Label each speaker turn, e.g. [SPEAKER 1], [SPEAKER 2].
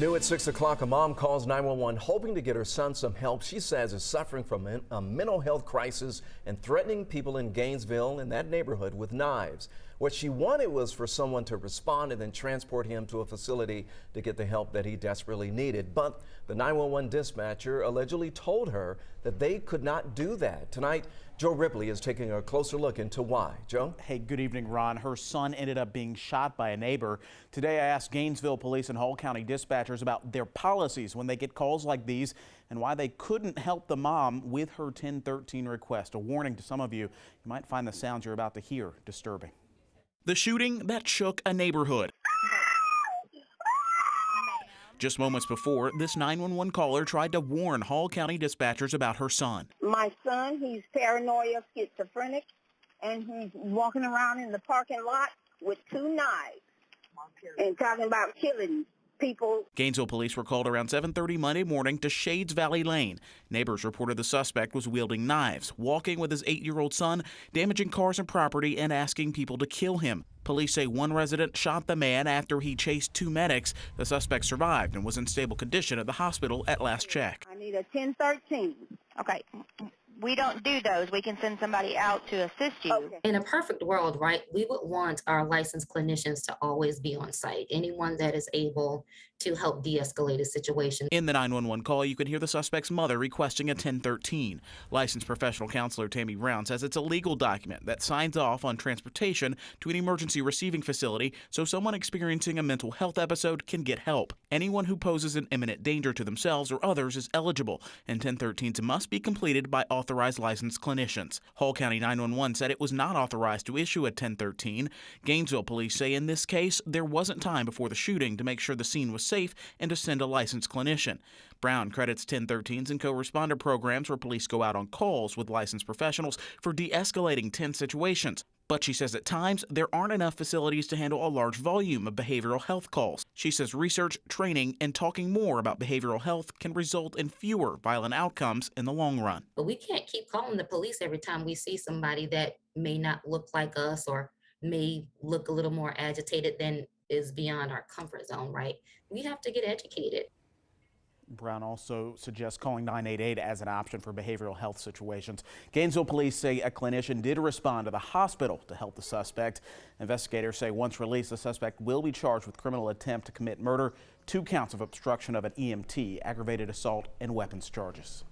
[SPEAKER 1] New at 6 o'clock, a mom calls 911 hoping to get her son some help. She says is suffering from a mental health crisis and threatening people in Gainesville and that neighborhood with knives. What she wanted was for someone to respond and then transport him to a facility to get the help that he desperately needed. But the 911 dispatcher allegedly told her that they could not do that. Tonight, Joe Ripley is taking a closer look into why. Joe?
[SPEAKER 2] Hey, good evening, Ron. Her son ended up being shot by a neighbor. Today, I asked Gainesville police and Hall County dispatchers about their policies when they get calls like these and why they couldn't help the mom with her 1013 request. A warning to some of you, you might find the sounds you're about to hear disturbing. The shooting that shook a neighborhood. Just moments before, this 911 caller tried to warn Hall County dispatchers about her son.
[SPEAKER 3] My son, he's paranoia, schizophrenic, and he's walking around in the parking lot with 2 knives and talking about killing people.
[SPEAKER 2] Gainesville police were called around 7:30 Monday morning to Shades Valley Lane. Neighbors reported the suspect was wielding knives, walking with his 8-year-old son, damaging cars and property, and asking people to kill him. Police say one resident shot the man after he chased 2 medics. The suspect survived and was in stable condition at the hospital at last check.
[SPEAKER 3] I need a 1013.
[SPEAKER 4] Okay. We don't do those. We can send somebody out to assist you.
[SPEAKER 3] Okay.
[SPEAKER 5] In a perfect world, right, we would want our licensed clinicians to always be on site. Anyone that is able to help de-escalate a situation.
[SPEAKER 2] In the 911 call, you can hear the suspect's mother requesting a 1013. Licensed professional counselor Tammy Brown says it's a legal document that signs off on transportation to an emergency receiving facility so someone experiencing a mental health episode can get help. Anyone who poses an imminent danger to themselves or others is eligible, and 1013s must be completed by authorized licensed clinicians. Hall County 911 said it was not authorized to issue a 1013. Gainesville police say in this case, there wasn't time before the shooting to make sure the scene was safe and to send a licensed clinician. Brown credits 1013s and co-responder programs where police go out on calls with licensed professionals for de-escalating tense situations. But she says at times there aren't enough facilities to handle a large volume of behavioral health calls. She says research, training, and talking more about behavioral health can result in fewer violent outcomes in the long run.
[SPEAKER 5] But we can't keep calling the police every time we see somebody that may not look like us or may look a little more agitated than is beyond our comfort zone, right? We have to get educated.
[SPEAKER 2] Brown also suggests calling 988 as an option for behavioral health situations. Gainesville police say a clinician did respond to the hospital to help the suspect. Investigators say once released, the suspect will be charged with criminal attempt to commit murder, 2 counts of obstruction of an EMT, aggravated assault, and weapons charges.